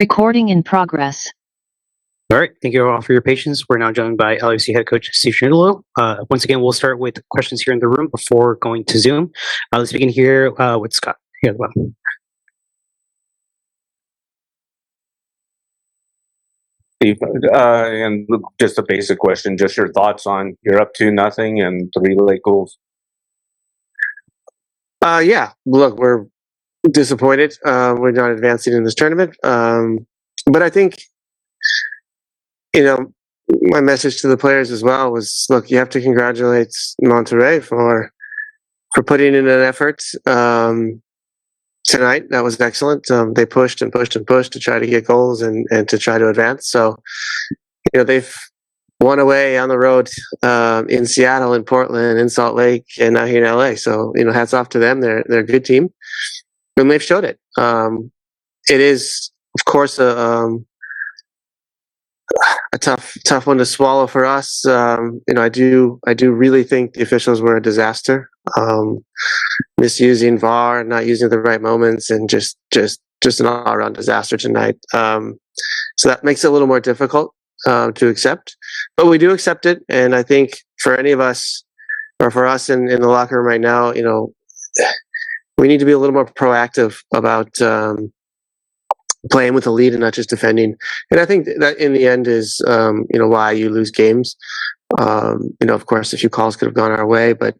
Recording in progress. All right, thank you all for your patience. We're now joined by LAFC head coach Steve Cherundolo. Once again, we'll start with questions here in the room before going to Zoom. Let's begin here with Scott. Here at the bottom. Steve, and just a basic question, just your thoughts on you're up 2-0 and 3 late goals. Yeah, look, we're disappointed. We're not advancing in this tournament. But I think, my message to the players as well was, look, you have to congratulate Monterrey for putting in an effort tonight. That was excellent. They pushed and pushed and pushed to try to get goals and to try to advance. So, they've won away on the road in Seattle, in Portland, in Salt Lake, and now here in LA. So, hats off to them. They're a good team, and they've showed it. It is, of course, a tough one to swallow for us. I do really think the officials were a disaster, misusing VAR, not using it at the right moments, and just an all-around disaster tonight. So that makes it a little more difficult to accept, but we do accept it. And I think for any of us, or for us in the locker room right now, we need to be a little more proactive about playing with the lead and not just defending. And I think that in the end is, why you lose games. Of course, a few calls could have gone our way, but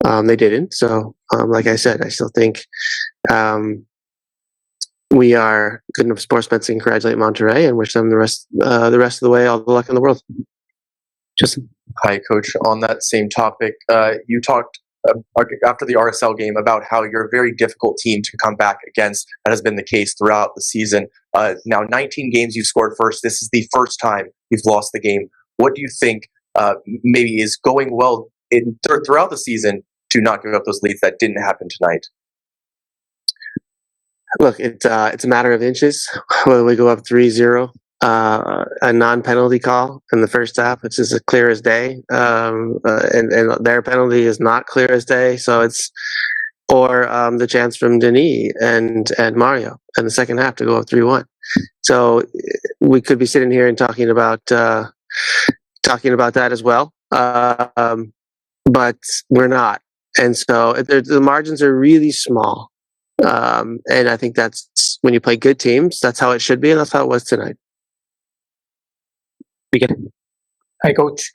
they didn't. So, like I said, I still think we are good enough sportsmen to congratulate Monterrey and wish them the rest of the way all the luck in the world. Justin. Hi, Coach. On that same topic, you talked after the RSL game about how you're a very difficult team to come back against. That has been the case throughout the season. Now, 19 games you've scored first. This is the first time you've lost the game. What do you think maybe is going well throughout the season to not give up those leads that didn't happen tonight? Look, it's a matter of inches. Whether we go up 3-0, a non-penalty call in the first half, which is as clear as day, and their penalty is not clear as day. So or the chance from Denis and Mario in the second half to go up 3-1. So we could be sitting here and talking about that as well, but we're not. And so the margins are really small. And I think that's when you play good teams, that's how it should be, and that's how it was tonight. Hi, Coach.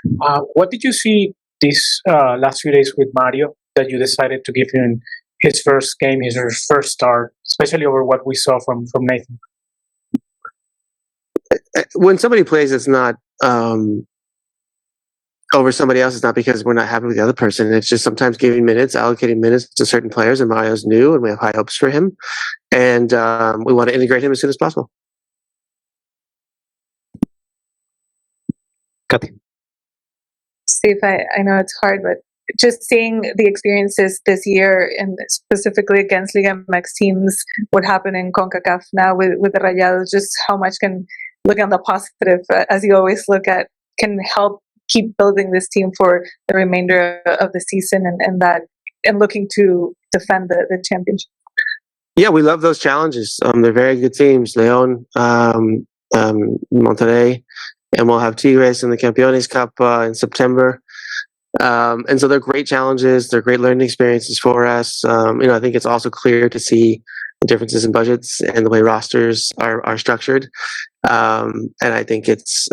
What did you see these last few days with Mario that you decided to give him his first game, his first start, especially over what we saw from Nathan? When somebody plays, it's not over somebody else. It's not because we're not happy with the other person. It's just sometimes giving minutes, allocating minutes to certain players, and Mario's new, and we have high hopes for him. And we want to integrate him as soon as possible. Steve, I know it's hard, but just seeing the experiences this year, and specifically against Liga MX teams, what happened in CONCACAF now with the Rayados, just how much can look on the positive, as you always look at, can help keep building this team for the remainder of the season and looking to defend the championship. Yeah, we love those challenges. They're very good teams. León, Monterrey, and we'll have Tigres in the Campeones Cup in September. And so they're great challenges. They're great learning experiences for us. I think it's also clear to see the differences in budgets and the way rosters are structured. And I think it's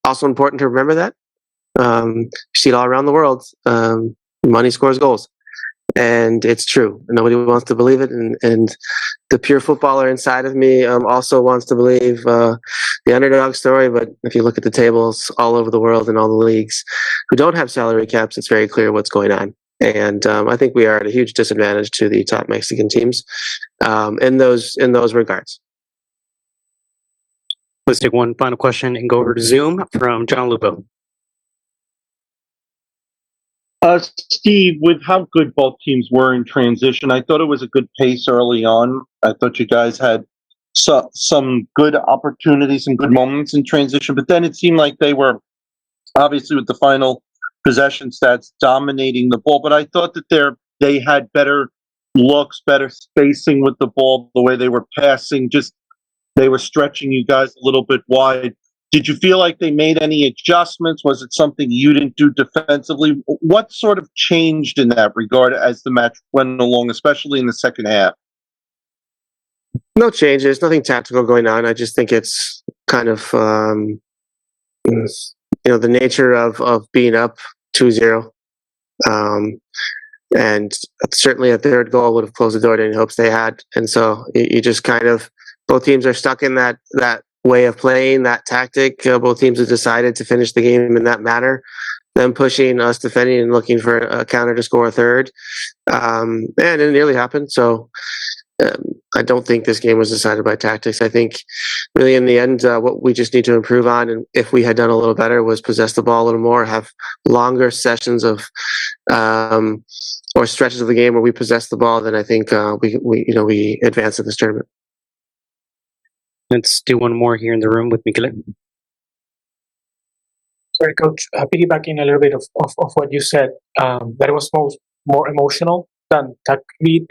also important to remember that. You see it all around the world. Money scores goals. And it's true. Nobody wants to believe it. And the pure footballer inside of me also wants to believe the underdog story. But if you look at the tables all over the world in all the leagues who don't have salary caps, it's very clear what's going on. And I think we are at a huge disadvantage to the top Mexican teams in those regards. Let's take one final question and go over to Zoom from John Lupo. Steve, with how good both teams were in transition, I thought it was a good pace early on. I thought you guys had some good opportunities and good moments in transition, but then it seemed like they were, obviously with the final possession stats, dominating the ball. But I thought that they had better looks, better spacing with the ball, the way they were passing. Just they were stretching you guys a little bit wide. Did you feel like they made any adjustments? Was it something you didn't do defensively? What sort of changed in that regard as the match went along, especially in the second half? No changes, nothing tactical going on. I just think it's kind of the nature of being up 2-0. And certainly a third goal would have closed the door to any hopes they had. And so you just kind of, both teams are stuck in that way of playing, that tactic. Both teams have decided to finish the game in that manner. Them pushing, us defending, and looking for a counter to score a third. And it nearly happened. So I don't think this game was decided by tactics. I think really in the end, what we just need to improve on, and if we had done a little better, was possess the ball a little more, have longer sessions of or stretches of the game where we possess the ball. Then I think we advance in this tournament. Let's do one more here in the room with Michele. Sorry, Coach. Piggybacking a little bit of what you said, that it was more emotional than tactically.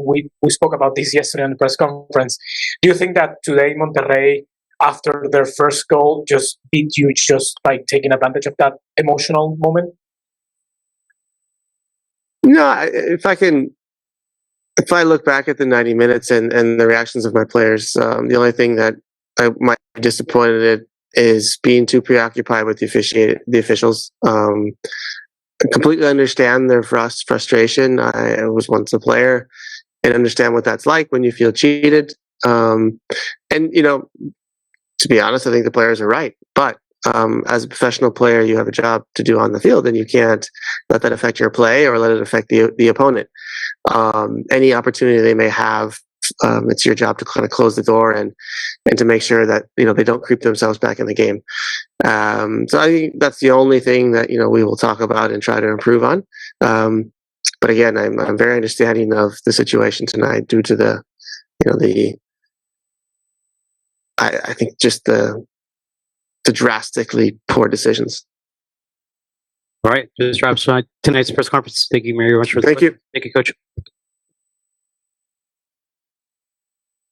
We spoke about this yesterday in the press conference. Do you think that today Monterrey, after their first goal, just beat you just by taking advantage of that emotional moment? No, if I look back at the 90 minutes and the reactions of my players, the only thing that I might be disappointed in is being too preoccupied with the officials. I completely understand their frustration. I was once a player and understand what that's like when you feel cheated. And to be honest, I think the players are right. But as a professional player, you have a job to do on the field, and you can't let that affect your play or let it affect the opponent. Any opportunity they may have, it's your job to kind of close the door and to make sure that they don't creep themselves back in the game. So I think that's the only thing that we will talk about and try to improve on. But again, I'm very understanding of the situation tonight due to the I think just the drastically poor decisions. All right, this wraps tonight's press conference. Thank you very much for Thank you. Thank you, Coach.